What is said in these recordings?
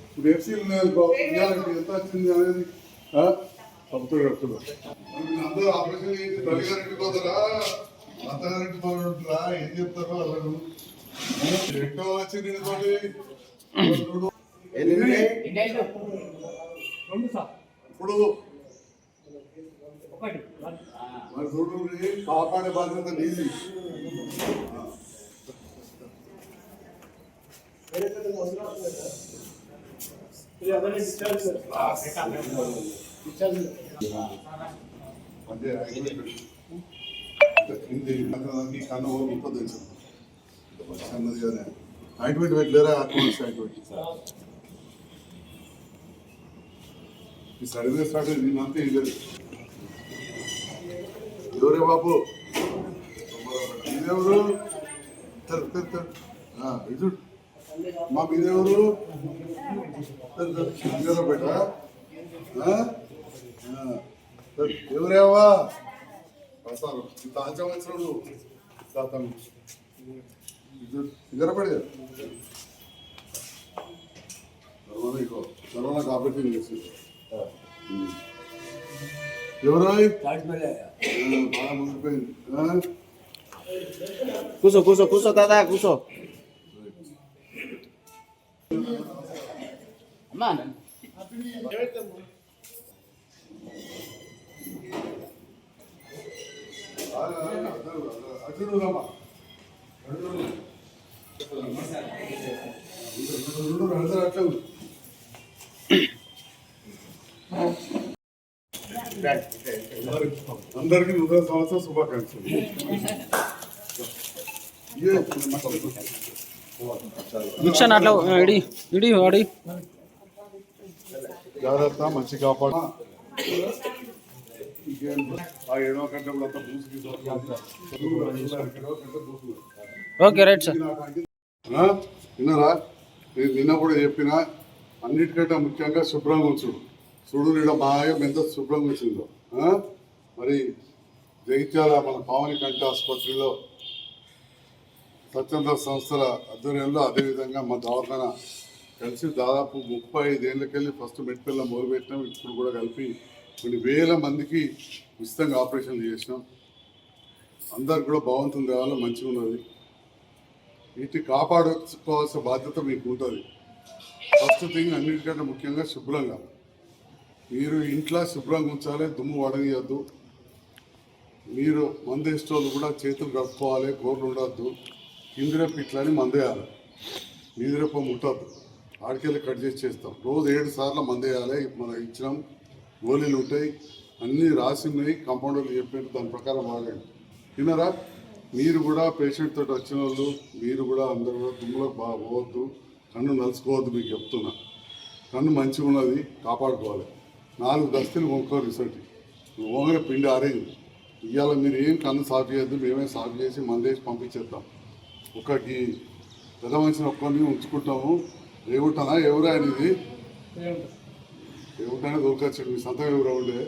ఇప్పుడు ఎఫ్సీలు ఎంత వచ్చింది అనేది పంపుతాడు అందరూ ఆపరేషన్ చేసి తల్లిగారింటి పోతారా అత్తగారింటి పోతారా ఏం చెప్తారో అసలు ఎక్కువ వచ్చింది ఇప్పుడు మరి చూడు కాపాడే బాధ్యత నీది. కన్ను ఉంటుంది తెలుసు అన్నది కదా ఆయింట్మెంట్ పెట్టలేరా ఆయింట్మెంట్ ఈ సర్వీస్ స్టార్ట్ అయింది నేనంతా ఇవ్వలేదు. ఎవరే బాబు మీరెవరు ఇది మా మీరెవరు పెట్ట ఎవరేవా వస్తారు ఇంత ఆచం వచ్చినాడు నిద్రపడే కరోనా ఆపరేషన్ చేసింది ఎవరో బాగా ముగిపోయింది. కూర్చో కూర్చో కూర్చో తాత కూర్చో అమ్మా అందరికీ నూతన సంవత్సర శుభాకాంక్షలు. అట్లా జాగ్రత్త మంచి కాపాడు. ఏడవ గంట ఓకే రైట్ సార్. విన్నారా నిన్న కూడా చెప్పిన అన్నిటికంటే ముఖ్యంగా శుభ్రంగా ఉంచుడు. చూడు నీడ బాగా ఎంత శుభ్రంగా వచ్చిందో. మరి జగిత్యాల మన పావని కంటి ఆసుపత్రిలో స్వచ్ఛంద సంస్థల ఆధ్వర్యంలో అదేవిధంగా మా దవాఖాన కలిసి దాదాపు 35 ఏళ్ళకెళ్ళి ఫస్ట్ మెట్పల్లిలో మొదలుపెట్టినాం. ఇప్పుడు కూడా కలిపి కొన్ని వేల మందికి ఉచితంగా ఆపరేషన్లు చేసినాం. అందరికి కూడా భగవంతుని దేవాలో మంచిగా ఉన్నది. వీటిని కాపాడుకోవాల్సిన బాధ్యత మీకు ఉంటుంది. ఫస్ట్ థింగ్ అన్నిటికంటే ముఖ్యంగా శుభ్రంగా మీరు ఇంట్లో శుభ్రంగా ఉంచాలి. దుమ్ము వడనియద్దు. మీరు మందు వేసేటోళ్ళు కూడా చేతులు కట్టుకోవాలి. గోర్లు ఉండద్దు. కిందిరేపు ఇట్లని మందేయాలి. మీదిరేపు ముట్టద్దు. ఆడికెళ్ళి కట్ చేసి చేస్తాం. రోజు 7 సార్లు మందేయాలి. మనం ఇచ్చినాం గోళీలు ఉంటాయి, అన్నీ రాసి ఉన్నాయి. కంపౌండర్లు చెప్పినట్టు దాని ప్రకారం వాడండి. తినరా మీరు కూడా పేషెంట్ తోటి వచ్చిన వాళ్ళు మీరు కూడా అందరూ కూడా దుమ్ములకు బాగా పోవద్దు. కన్ను నలుసుకోవద్దు. మీకు చెప్తున్నా కన్ను మంచిగా ఉన్నది కాపాడుకోవాలి. 4 దస్తులు కొనుక్కోరు రిసల్ట్ ఓంగనే పిండి ఆరేది. ఇవాళ మీరు ఏం కన్ను సాఫ్ చేయొద్దు. మేమే సాఫ్ చేసి మందేసి పంపించేద్దాం. ఒకటి పెద్ద మనిషిని ఒక్కరిని ఉంచుకుంటాము. ఏమిటనా ఎవరు ఆయన ఇది ఏమిటనే దొరకచ్చాడు. మీ సంతకం ఎవరు ఉండే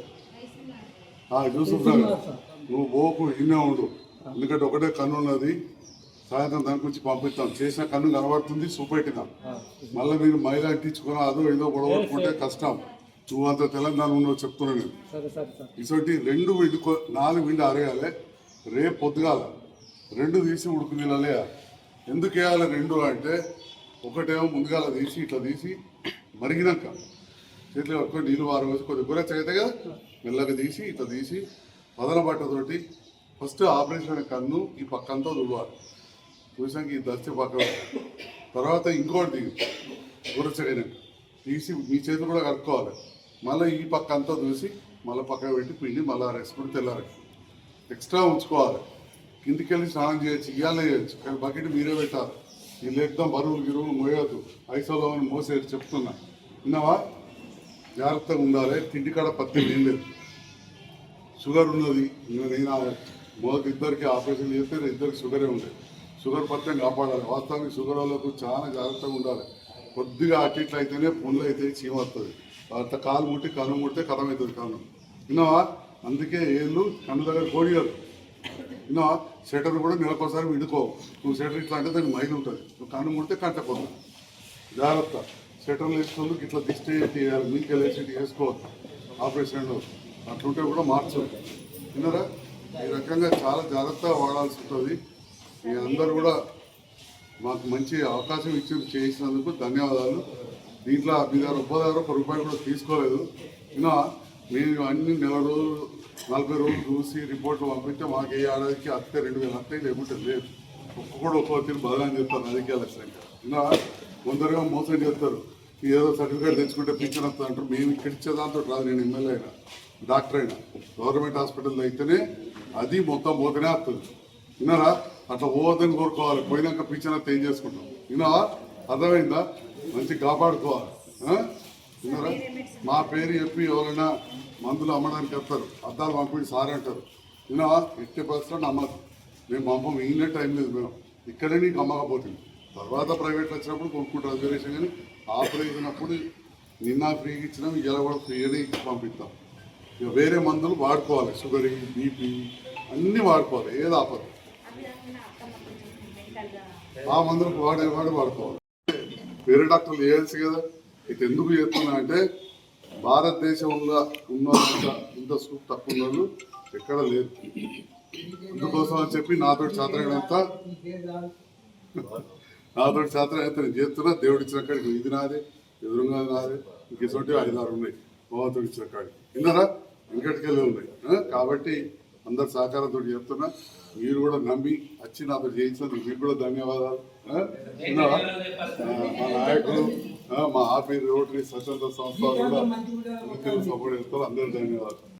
చూసుకుంటా నువ్వు పోకు ఇన్నే ఉండు. ఎందుకంటే ఒకటే కన్ను ఉన్నది. సాయంత్రం దాని గురించి పంపిస్తాం. చేసిన కన్ను కనబడుతుంది చూపెట్టినాం. మళ్ళీ మీరు మైలా అంటించుకున్నా అదో ఏదో గొడవట్టుకుంటే కష్టం. నువ్వు అంత తెలంగాణ ఉన్నావు చెప్తున్నా నేను. ఇసొంటి 2 విండి 4 విండి ఆరేయాలి. రేపు పొద్దుగాల 2 తీసి ఉడుకు నీళ్ళలే. ఎందుకు వేయాలి 2 అంటే ఒకటేమో ముందుగాల తీసి ఇట్లా తీసి మరిగినాక చేతిలో పట్టుకొని నీళ్ళు వారం వేసి కొద్దిగా గుర చదివితే కదా మెల్లగా తీసి ఇట్లా తీసి పదన బట్టతోటి ఫస్ట్ ఆపరేషన్ కన్ను ఈ పక్కంతా దువ్వాలి. చూసాక ఈ దస్తి పక్క తర్వాత ఇంకోటి దిగు గుర చదివినాక తీసి మీ చేతులు కూడా కలుపుకోవాలి. మళ్ళీ ఈ పక్క అంతా చూసి మళ్ళీ పక్కన పెట్టి పిండి మళ్ళీ రెస్పుడు తెల్లారి ఎక్స్ట్రా ఉంచుకోవాలి. కిందికి వెళ్ళి స్నానం చేయొచ్చు, ఇయ్యాలే చేయొచ్చు. కానీ బకెట్ మీరే పెట్టాలి. వీళ్ళు ఎక్దాం బరువులు గిరువులు మోయొద్దు. ఐసోలో మోసేది చెప్తున్నా. విన్నావా? జాగ్రత్తగా ఉండాలి. తిండికాడ పత్తి ఏం లేదు. షుగర్ ఉన్నది. నేను మొదటి 2కి ఆపరేషన్ చేస్తే 2కి షుగరే ఉండేది. షుగర్ పత్యం కాపాడాలి. వాస్తవానికి షుగర్ వాళ్ళకు చాలా జాగ్రత్తగా ఉండాలి. కొద్దిగా అట్టిట్లు అయితేనే పుండ్లు అయితే చీమ వస్తుంది. అంత కాలు ముట్టి కన్ను ముట్టే కథం అవుతుంది కన్ను. విన్నావా? అందుకే ఏళ్ళు కన్ను దగ్గర కోడియారు. విన్నావా? షటర్ కూడా నెలకోసారి విడుకో. నువ్వు షటర్ ఇట్లా అంటే దానికి మైలు ఉంటుంది. నువ్వు కన్ను ముడితే కంటపోతుంది. జాగ్రత్త. షటర్లు వేసుకోవాలి ఇట్లా దిష్టి తీయాలి మీకు వేసి వేసుకోవాలి ఆపరేషన్లో అట్లుంటే కూడా మార్చు విన్నారా ఈ రకంగా చాలా జాగ్రత్తగా వాడాల్సి ఉంటుంది మీ అందరూ కూడా మాకు మంచి అవకాశం ఇచ్చి చేసినందుకు ధన్యవాదాలు దీంట్లో మీ దగ్గర ఒక్క రూపాయలు కూడా తీసుకోలేదు ఇంకా మేము అన్ని నెల రోజులు 40 రోజులు చూసి రిపోర్ట్లు పంపిస్తే మాకు ఏ ఏడాదికి అత్తే 2000 అత్తే లేకుంటే లేదు ఒక్కొక్కడు తీరు బదనాన్ని చెప్తారు రాజకీయాలు వచ్చినాక ఇంకా కొందరుగా మోసం చేస్తారు ఏదో సర్టిఫికేట్ తెచ్చుకుంటే పింఛన్ వస్తుంది అంటారు మేము ఇక్కడ ఇచ్చే దాంతో రాదు నేను ఎమ్మెల్యే అయినా డాక్టర్ అయినా గవర్నమెంట్ హాస్పిటల్లో అయితేనే అది మొత్తం పోతేనే వస్తుంది విన్నారా అట్లా పోవద్దని కోరుకోవాలి పోయినాక పింఛన్ వస్తే ఏం చేసుకుంటాం విన్నావా అర్థమైందా మంచి కాపాడుకోవాలి విన్నారా మా పేరు చెప్పి ఎవరైనా మందులు అమ్మడానికి వస్తారు అద్దాలు పంపించి సార్ అంటారు విన్నావా 80% అమ్మదు మేము పంపం ఈయన టైం లేదు మేము ఇక్కడే నీకు అమ్మకపోతుంది తర్వాత ప్రైవేట్లో వచ్చినప్పుడు కొనుక్కుంటాం రిజర్వేషన్ కానీ ఆపరేషన్ అప్పుడు నిన్న ఫ్రీగా ఇచ్చినాం ఇలా కూడా ఫ్రీగానే ఇచ్చి పంపిస్తాం ఇక వేరే మందులు వాడుకోవాలి షుగర్ బీపీ అన్నీ వాడుకోవాలి ఏది ఆపదు ఆ మందులకు వాడుకోవాలి వేరే డాక్టర్లు చేయాల్సి కదా ఇది ఎందుకు చేస్తున్నా అంటే భారతదేశంలో ఉన్న ఇంత సూప్ తక్కువ ఉన్నోళ్ళు ఎక్కడ లేదు అందుకోసం అని చెప్పి నాతోటి శాస్త్రజ్ఞత నేను చేస్తున్నా దేవుడు ఇచ్చిన కాడికి ఇది నాదే ఎదురుగా నాదే ఇంక ఇటువంటి 5-6 ఉన్నాయి భగవంతుడు ఇచ్చిన కాడికి విన్నారా వెంకటికెళ్ళి ఉన్నాయి కాబట్టి అందరు సహకారంతో చెప్తున్నా మీరు కూడా నమ్మి వచ్చి నాతో చేయించినందుకు మీకు కూడా ధన్యవాదాలు విన్నారా మా నాయకులు మా ఆఫీస్ రోటరీ స్వచ్ఛంద సంస్థ కూడా సపోర్ట్ చేస్తారు అందరూ ధన్యవాదాలు